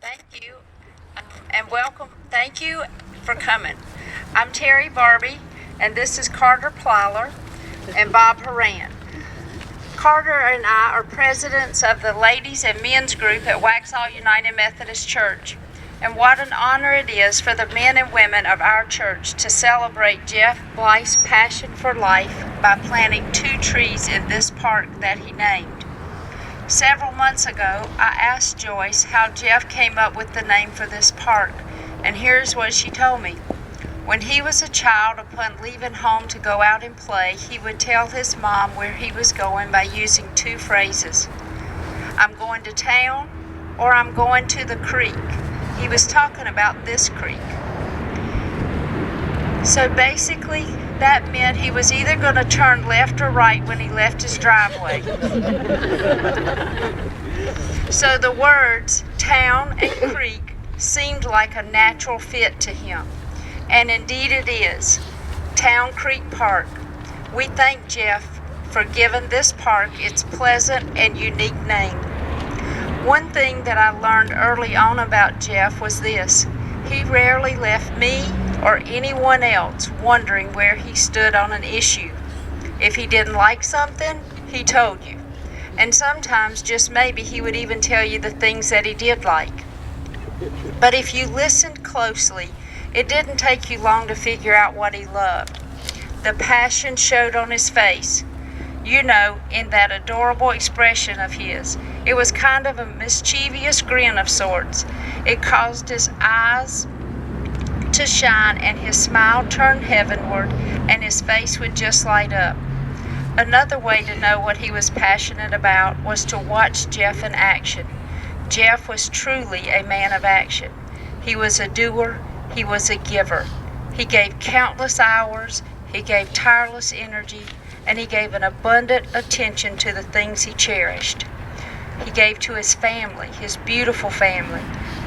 Thank you, and welcome. Thank you for coming. I'm Terry Barbie, and this is Carter Plyler and Bob Horan. Carter and I are presidents of the ladies and men's group at Waxhaw United Methodist Church. And what an honor it is for the men and women of our church to celebrate Jeff Blythe's passion for life by planting 2 trees in this park that he named. Several months ago, I asked Joyce how Jeff came up with the name for this park, and here's what she told me. When he was a child, upon leaving home to go out and play, he would tell his mom where he was going by using 2 phrases. I'm going to town, or I'm going to the creek. He was talking about this creek. So basically, that meant he was either going to turn left or right when he left his driveway. So the words town and creek seemed like a natural fit to him. And indeed it is. Town Creek Park. We thank Jeff for giving this park its pleasant and unique name. One thing that I learned early on about Jeff was this. He rarely left me or anyone else wondering where he stood on an issue. If he didn't like something, he told you. And sometimes, just maybe, he would even tell you the things that he did like. But if you listened closely, it didn't take you long to figure out what he loved. The passion showed on his face. You know, in that adorable expression of his. It was kind of a mischievous grin of sorts. It caused his eyes to shine and his smile turned heavenward and his face would just light up. Another way to know what he was passionate about was to watch Jeff in action. Jeff was truly a man of action. He was a doer, he was a giver. He gave countless hours, he gave tireless energy, and he gave an abundant attention to the things he cherished. He gave to his family, his beautiful family,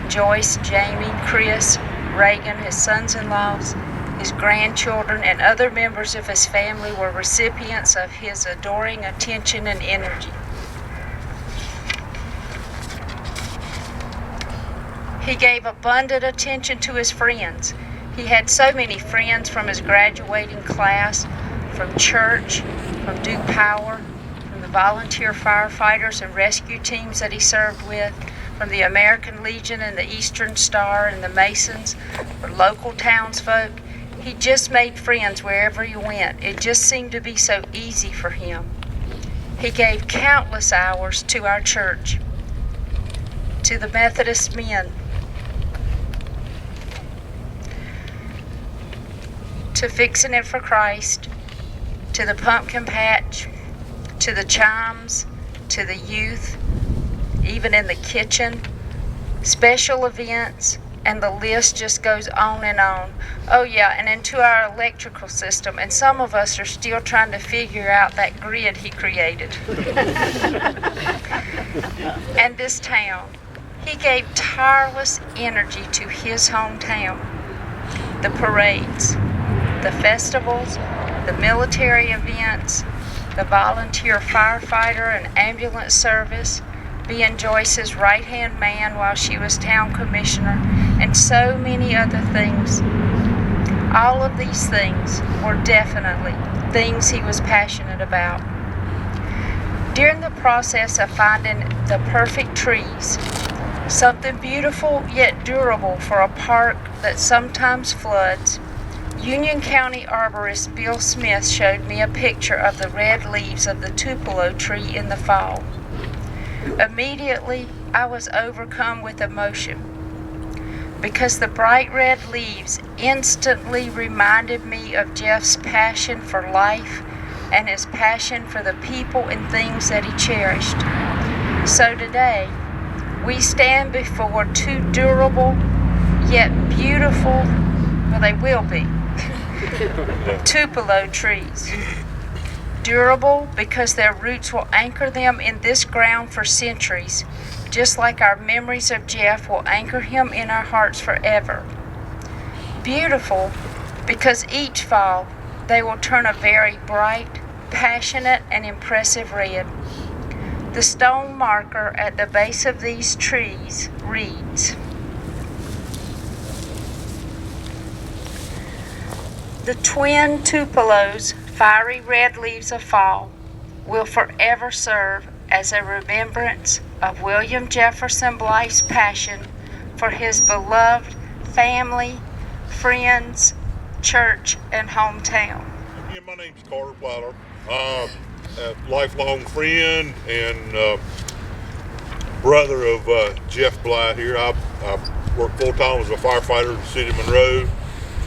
Joyce, Jamie, Chris, Reagan, his sons-in-laws, his grandchildren, and other members of his family were recipients of his adoring attention and energy. He gave abundant attention to his friends. He had so many friends from his graduating class, from church, from Duke Power, from the volunteer firefighters and rescue teams that he served with, from the American Legion and the Eastern Star and the Masons, or local townsfolk. He just made friends wherever he went. It just seemed to be so easy for him. He gave countless hours to our church, to the Methodist men, to Fixing It for Christ, to the pumpkin patch, to the chimes, to the youth, even in the kitchen, special events, and the list just goes on and on. Oh yeah, and into our electrical system, and some of us are still trying to figure out that grid he created. And this town, he gave tireless energy to his hometown. The parades, the festivals, the military events, the volunteer firefighter and ambulance service, being Joyce's right-hand man while she was town commissioner, and so many other things. All of these things were definitely things he was passionate about. During the process of finding the perfect trees, something beautiful yet durable for a park that sometimes floods, Union County arborist Bill Smith showed me a picture of the red leaves of the tupelo tree in the fall. Immediately, I was overcome with emotion because the bright red leaves instantly reminded me of Jeff's passion for life and his passion for the people and things that he cherished. So today, we stand before 2 durable yet beautiful, well, they will be, tupelo trees. Durable because their roots will anchor them in this ground for centuries, just like our memories of Jeff will anchor him in our hearts forever. Beautiful because each fall they will turn a very bright, passionate, and impressive red. The stone marker at the base of these trees reads, The twin Tupelo's fiery red leaves of fall will forever serve as a remembrance of William Jefferson Blythe's passion for his beloved family, friends, church, and hometown. Again, my name's Carter Blythe. I'm a lifelong friend and brother of Jeff Blythe here. I work full-time as a firefighter in the city of Monroe,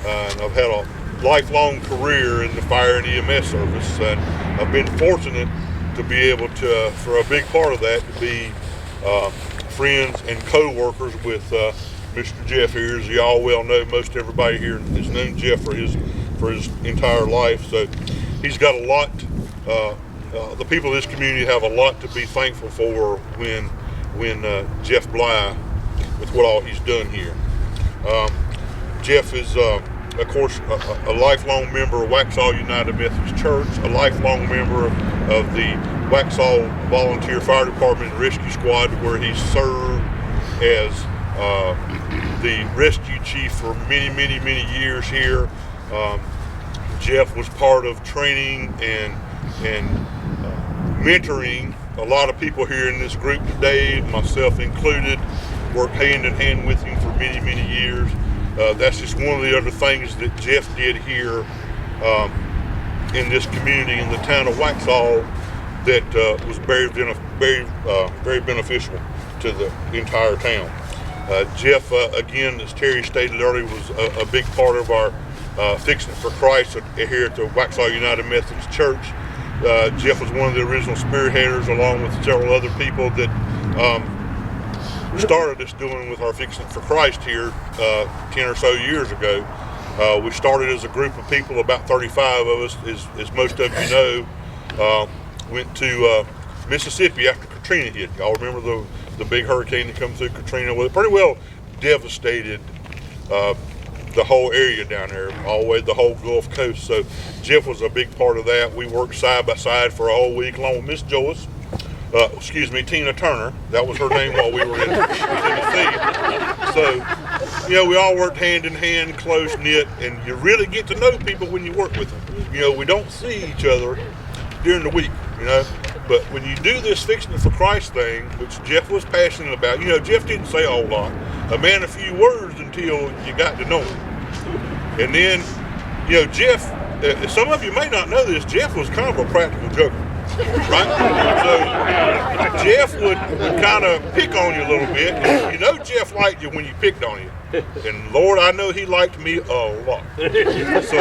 and I've had a lifelong career in the fire and EMS service, and I've been fortunate to be able to, for a big part of that, to be friends and co-workers with Mr. Jeff here. As y'all well know, most everybody here has known Jeff for his entire life, so he's got a lot. The people of this community have a lot to be thankful for when Jeff Blythe, with what all he's done here. Jeff is, of course, a lifelong member of Waxhaw United Methodist Church, a lifelong member of the Waxhaw Volunteer Fire Department and Rescue Squad, where he served as the rescue chief for many years here. Jeff was part of training and mentoring a lot of people here in this group today, myself included. Worked hand in hand with him for many years. That's just one of the other things that Jeff did here in this community, in the town of Waxhaw, that was very beneficial to the entire town. Jeff, again, as Terry stated earlier, was a big part of our Fixing It for Christ here at the Waxhaw United Methodist Church. Jeff was one of the original spearheaders, along with several other people that started us doing with our Fixing It for Christ here 10 or so years ago. We started as a group of people, about 35 of us, as most of you know, went to Mississippi after Katrina hit. Y'all remember the big hurricane that come through Katrina? Well, it pretty well devastated the whole area down there, all the way to the whole Gulf Coast. So Jeff was a big part of that. We worked side by side for a whole week along with Miss Joyce. Tina Turner. That was her name while we were in Tennessee. So, we all worked hand in hand, close knit, and you really get to know people when you work with them. We don't see each other during the week, but when you do this Fixing It for Christ thing, which Jeff was passionate about, Jeff didn't say a whole lot. A man, a few words until you got to know him. And then, Jeff, some of you may not know this, Jeff was kind of a practical joker. Right? So Jeff would kind of pick on you a little bit. Jeff liked you when you picked on you. And Lord, I know he liked me a lot. So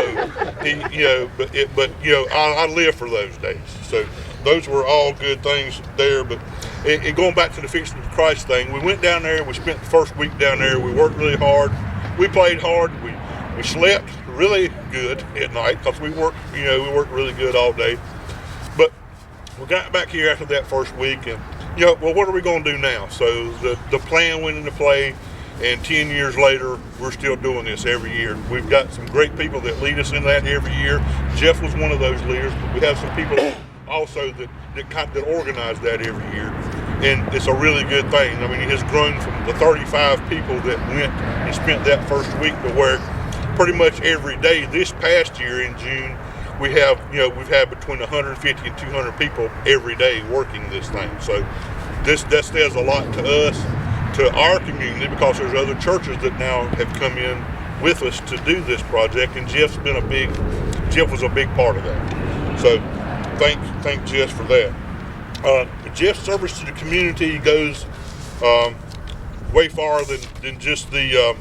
I live for those days. So those were all good things there. But going back to the Fixing It for Christ thing, we went down there, we spent the first week down there, we worked really hard, we played hard, we slept really good at night, because we worked really good all day. But we got back here after that first week, and what are we going to do now? So the plan went into play, and 10 years later, we're still doing this every year. We've got some great people that lead us in that every year. Jeff was one of those leaders, but we have some people also that organize that every year, and it's a really good thing. I mean, it has grown from the 35 people that went and spent that first week to where pretty much every day this past year in June, we've had between 150 and 200 people every day working this thing. So that says a lot to us, to our community, because there's other churches that now have come in with us to do this project, and Jeff was a big part of that. So thank Jeff for that. Jeff's service to the community goes way farther than just the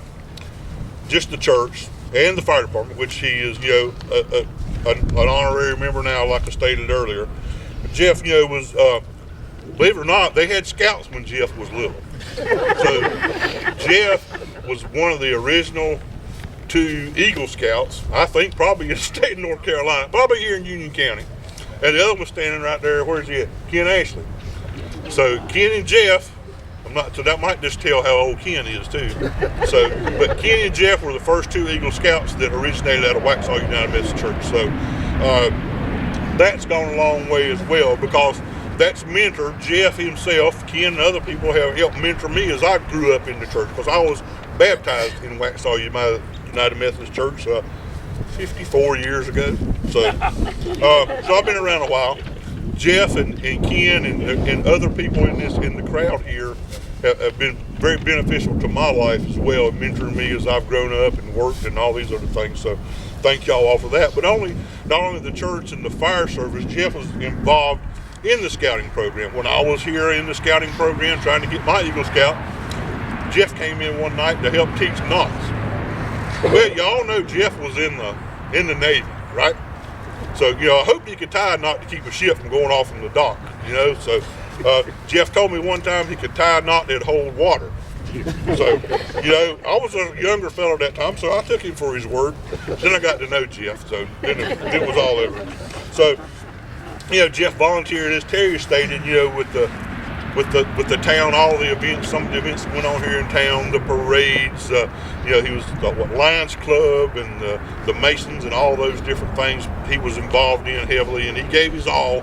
church and the fire department, which he is an honorary member now, like I stated earlier. But Jeff, was, believe it or not, they had scouts when Jeff was little. So Jeff was one of the original 2 Eagle Scouts, I think probably in the state of North Carolina, probably here in Union County. And the other one standing right there, where's he at? Ken Ashley. So Ken and Jeff, so that might just tell how old Ken is too. But Ken and Jeff were the first 2 Eagle Scouts that originated out of Waxhaw United Methodist Church. So that's gone a long way as well, because that's mentored Jeff himself. Ken and other people have helped mentor me as I grew up in the church, because I was baptized in Waxhaw United Methodist Church 54 years ago. So I've been around a while. Jeff and Ken and other people in the crowd here have been very beneficial to my life as well, mentoring me as I've grown up and worked and all these other things. So thank y'all all for that. But not only the church and the fire service, Jeff was involved in the scouting program. When I was here in the scouting program trying to get my Eagle Scout, Jeff came in one night to help teach knots. Well, y'all know Jeff was in the Navy, right? So, I hope you could tie a knot to keep a ship from going off from the dock, So, Jeff told me one time he could tie a knot that'd hold water. So, I was a younger fellow at that time, so I took him for his word. Then I got to know Jeff, so then it was all over. So, Jeff volunteered, as Terry stated, with the town, all the events, some of the events that went on here in town, the parades, he was the Lions Club and the Masons and all those different things he was involved in heavily, and he gave his all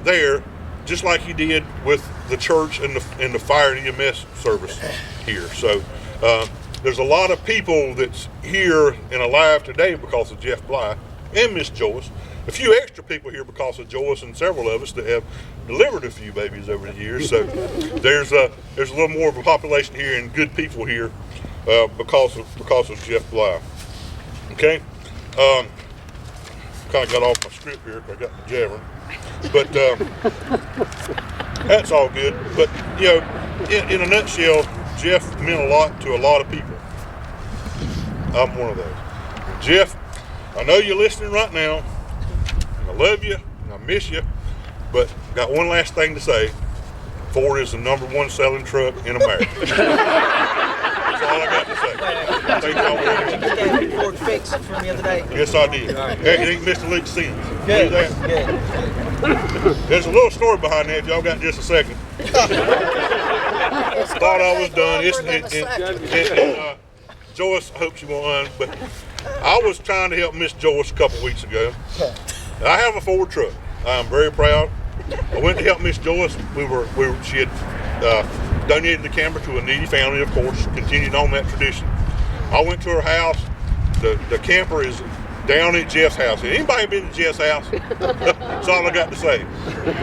there, just like he did with the church and the fire and EMS service here. So there's a lot of people that's here and alive today because of Jeff Blythe and Miss Joyce. A few extra people here because of Joyce and several of us that have delivered a few babies over the years. So there's a little more of a population here and good people here because of Jeff Blythe. Okay, kind of got off my script here because I got the jabbering, but that's all good. But in a nutshell, Jeff meant a lot to a lot of people. I'm one of those. Jeff, I know you're listening right now. I love you, and I miss you, but got one last thing to say. Ford is the #1 selling truck in America. That's all I got to say. Thank y'all very much. Did that Ford fix it from the other day? Yes, I did. It ain't missed a lick since. Good, Good. There's a little story behind that if y'all got just a second. Thought I was done. Joyce, I hope she won't mind, but I was trying to help Miss Joyce a couple weeks ago. I have a Ford truck. I'm very proud. I went to help Miss Joyce. She had donated the camper to a needy family, of course, continued on that tradition. I went to her house. The camper is down at Jeff's house. Anybody been to Jeff's house? That's all I got to say.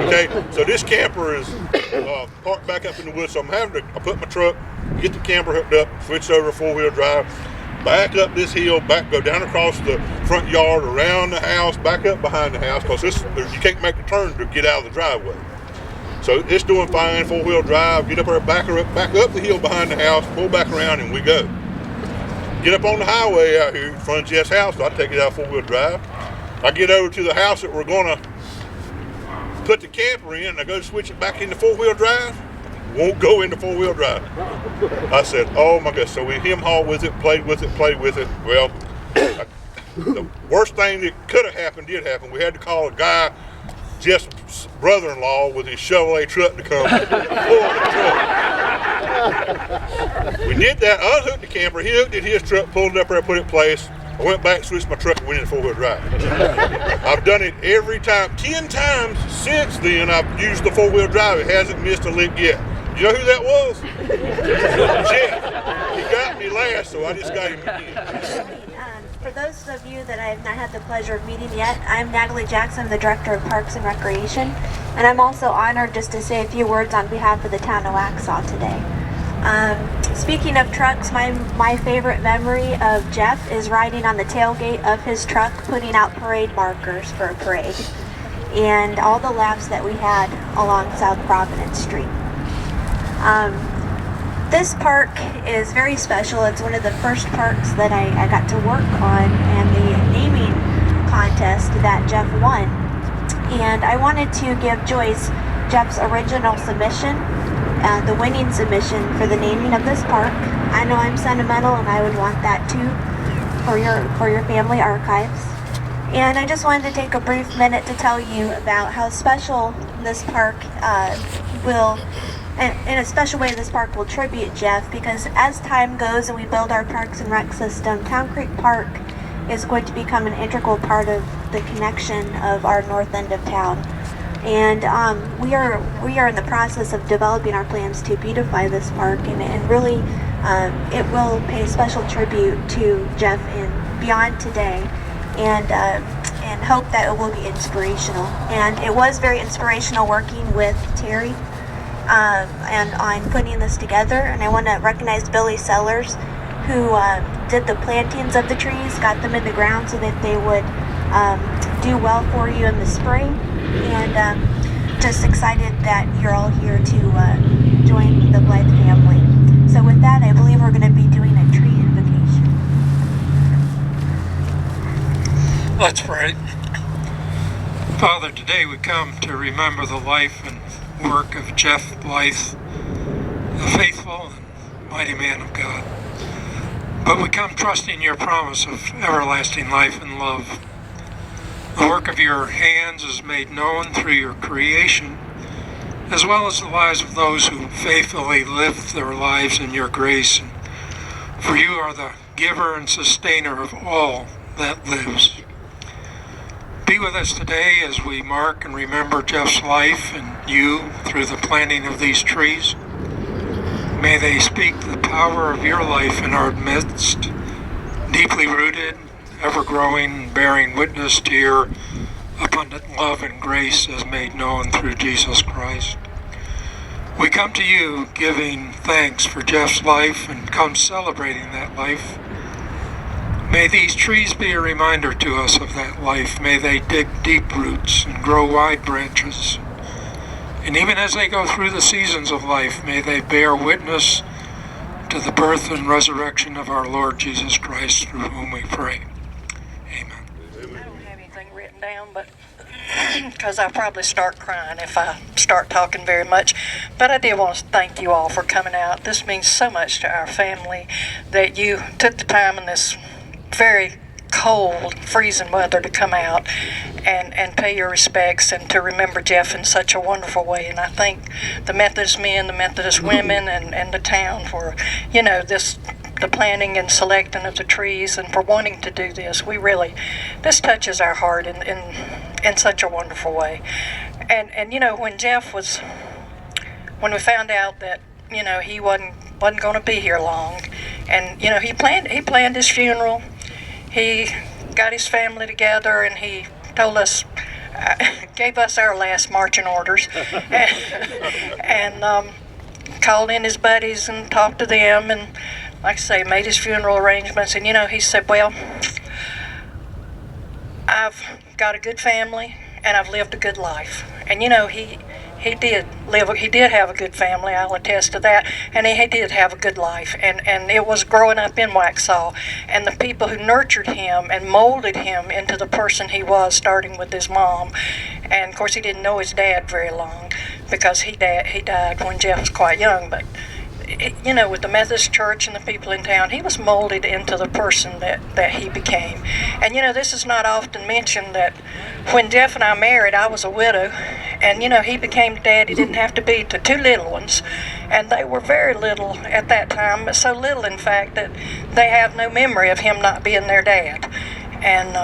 Okay, so this camper is parked back up in the woods, so I put my truck, get the camper hooked up, switch over to 4-wheel drive, back up this hill, go down across the front yard, around the house, back up behind the house, because you can't make a turn to get out of the driveway. So it's doing fine, 4-wheel drive, get up there, back up the hill behind the house, pull back around, and we go. Get up on the highway out here in front of Jeff's house, so I take it out 4-wheel drive. I get over to the house that we're going to put the camper in, and I go to switch it back into 4-wheel drive. Won't go into 4-wheel drive. I said, oh my gosh. So we hem-hauled with it, played with it. Well, the worst thing that could have happened did happen. We had to call a guy, Jeff's brother-in-law, with his Chevrolet truck to come pull the truck. We did that, unhooked the camper, he hooked it his truck, pulled it up there, put it in place. I went back, switched my truck, and went into 4-wheel drive. I've done it every time, 10 times since then. I've used the 4-wheel drive. It hasn't missed a lick yet. You know who that was? Jeff. He got me last, so I just got him again. For those of you that I have not had the pleasure of meeting yet, I'm Natalie Jackson, the Director of Parks and Recreation, and I'm also honored just to say a few words on behalf of the town of Waxhaw today. Speaking of trucks, my favorite memory of Jeff is riding on the tailgate of his truck, putting out parade markers for a parade, and all the laps that we had along South Providence Street. This park is very special. It's one of the first parks that I got to work on, and the naming contest that Jeff won. And I wanted to give Joyce Jeff's original submission, the winning submission for the naming of this park. I know I'm sentimental, and I would want that too for your family archives. And I just wanted to take a brief minute to tell you about how special this park will. And in a special way, this park will tribute Jeff, because as time goes and we build our parks and rec system, Town Creek Park is going to become an integral part of the connection of our north end of town. And we are in the process of developing our plans to beautify this park, and really it will pay special tribute to Jeff in beyond today, and hope that it will be inspirational. And it was very inspirational working with Terry and on putting this together. And I want to recognize Billy Sellers, who did the plantings of the trees, got them in the ground so that they would do well for you in the spring. And just excited that you're all here to join the Blythe family. So with that, I believe we're going to be doing a tree invocation. Let's pray. Father, today we come to remember the life and work of Jeff Blythe, a faithful and mighty man of God. But we come trusting your promise of everlasting life and love. The work of your hands is made known through your creation, as well as the lives of those who faithfully live their lives in your grace. For you are the giver and sustainer of all that lives. Be with us today as we mark and remember Jeff's life and you through the planting of these trees. May they speak the power of your life in our midst, deeply rooted, ever-growing, bearing witness to your abundant love and grace as made known through Jesus Christ. We come to you giving thanks for Jeff's life and come celebrating that life. May these trees be a reminder to us of that life. May they dig deep roots and grow wide branches. And even as they go through the seasons of life, may they bear witness to the birth and resurrection of our Lord Jesus Christ, through whom we pray. Amen. I don't have anything written down, but because I'll probably start crying if I start talking very much. But I did want to thank you all for coming out. This means so much to our family that you took the time in this very cold, freezing weather to come out and pay your respects and to remember Jeff in such a wonderful way. And I thank the Methodist men, the Methodist women, and the town for, the planting and selecting of the trees and for wanting to do this. This touches our heart in such a wonderful way. And when we found out that, he wasn't going to be here long, and, he planned his funeral. He got his family together and he told us, gave us our last marching orders, and called in his buddies and talked to them, and like I say, made his funeral arrangements. And he said, well, I've got a good family and I've lived a good life. And he did have a good family, I'll attest to that, and he did have a good life, and it was growing up in Waxhaw, and the people who nurtured him and molded him into the person he was, starting with his mom. And of course he didn't know his dad very long, because he died when Jeff was quite young, but with the Methodist Church and the people in town, he was molded into the person that he became. And this is not often mentioned, that when Jeff and I married, I was a widow, and he became dad. He didn't have to be to two little ones, and they were very little at that time, so little in fact that they have no memory of him not being their dad. And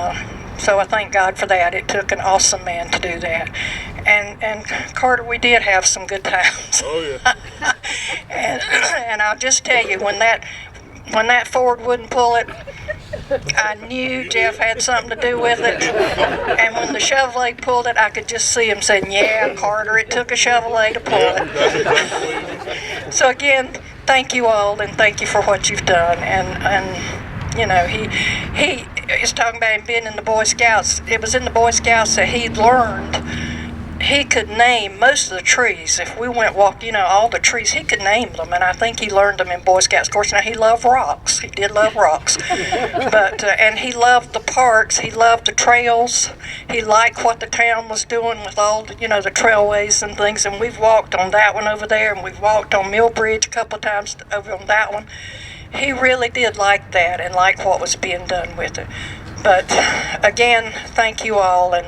so I thank God for that. It took an awesome man to do that. And Carter, we did have some good times. Oh yeah. and I'll just tell you, when that Ford wouldn't pull it, I knew Jeff had something to do with it. And when the Chevrolet pulled it, I could just see him saying, "Yeah, Carter, it took a Chevrolet to pull it." So again, thank you all, and thank you for what you've done. And he is talking about him being in the Boy Scouts. It was in the Boy Scouts that he learned. He could name most of the trees. If we went walk, all the trees, he could name them, and I think he learned them in Boy Scouts. Of course, now he loved rocks. He did love rocks, but and he loved the parks. He loved the trails. He liked what the town was doing with all the, the trailways and things. And we've walked on that one over there, and we've walked on Mill Bridge a couple of times over on that one. He really did like that and like what was being done with it. But again, thank you all, and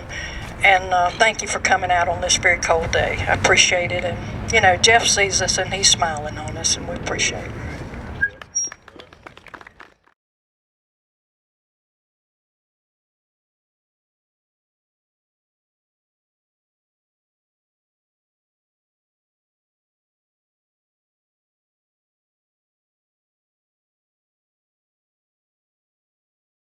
thank you for coming out on this very cold day. I appreciate it. And, Jeff sees us and he's smiling on us, and we appreciate it.